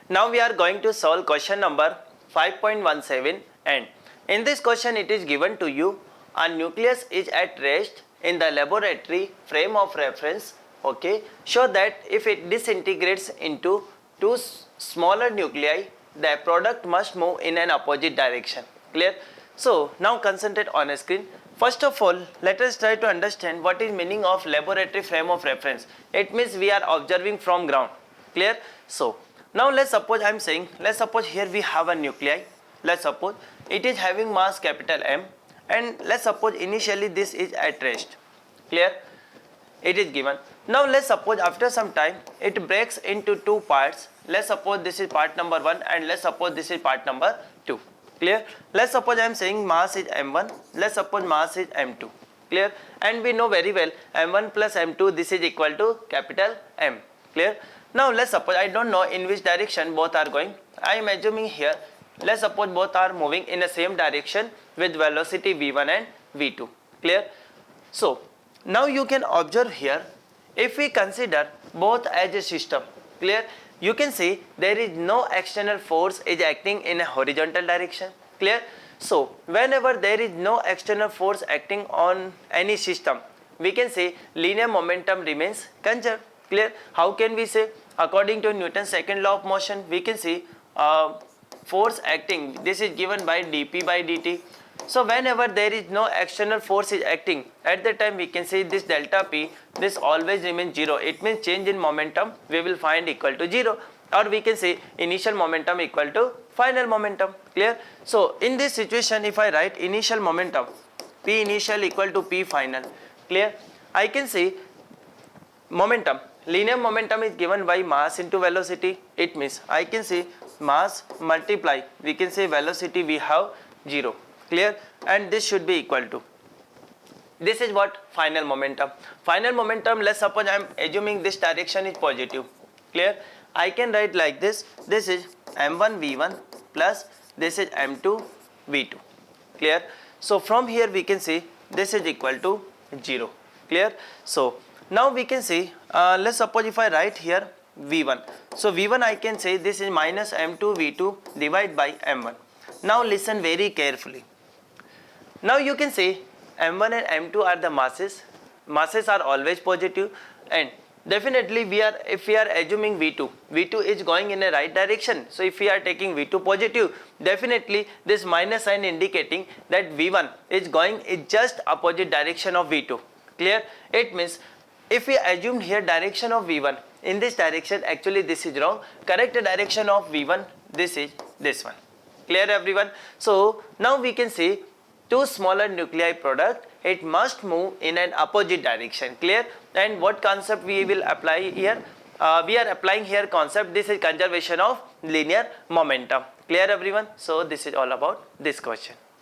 Now we are going to solve question number 5.17, and in this question it is given to you a nucleus is at rest in the laboratory frame of reference. Okay, show that if it disintegrates into two smaller nuclei, the product must move in an opposite direction. Clear? So now concentrate on a screen. First of all, let us try to understand what is meaning of laboratory frame of reference. It means we are observing from ground. Clear? So now let's suppose I am saying, let's suppose here we have a nuclei. Let's suppose it is having mass capital M, and let's suppose initially this is at rest. Clear? It is given. Now let's suppose after some time it breaks into two parts. Let's suppose this is part number 1 and let's suppose this is part number 2. Clear? Let's suppose I am saying mass is M1. Let's suppose mass is M2. Clear? And we know very well M1 plus M2, this is equal to capital M. Clear? Now let's suppose I don't know in which direction both are going. I am assuming here, let's suppose both are moving in the same direction with velocity v1 and v2. Clear? So now you can observe here, if we consider both as a system, clear, you can see there is no external force is acting in a horizontal direction. Clear? So whenever there is no external force acting on any system, we can say linear momentum remains conserved. Clear? How can we say? According to Newton's second law of motion, we can see force acting, this is given by dp by dt. So whenever there is no external force is acting, at that time we can say this delta p, this always remains 0. It means change in momentum we will find equal to 0, or we can say initial momentum equal to final momentum. Clear? So in this situation, if I write initial momentum, p initial equal to p final. Clear? I can say momentum, linear momentum is given by mass into velocity. It means I can say mass multiply, we can say velocity, we have 0. Clear? And this should be equal to, this is what final momentum. Final momentum, let's suppose I am assuming this direction is positive. Clear? I can write like this, this is m1 v1 plus this is m2 v2. Clear? So from here we can see this is equal to 0. Clear? So now we can see, let's suppose if I write here v1, so v1 I can say this is minus m2 v2 divided by m1. Now listen very carefully. Now you can say m1 and m2 are the masses. Masses are always positive, and definitely we are, if we are assuming v2 is going in a right direction. So if we are taking v2 positive, definitely this minus sign indicating that v1 is going in just opposite direction of v2. Clear? It means if we assumed here direction of v1 in this direction, actually this is wrong. Correct direction of v1, this is this one. Clear everyone? So now we can see two smaller nuclei product, it must move in an opposite direction. Clear? And what concept we will apply here? We are applying here concept, this is conservation of linear momentum. Clear everyone? So this is all about this question.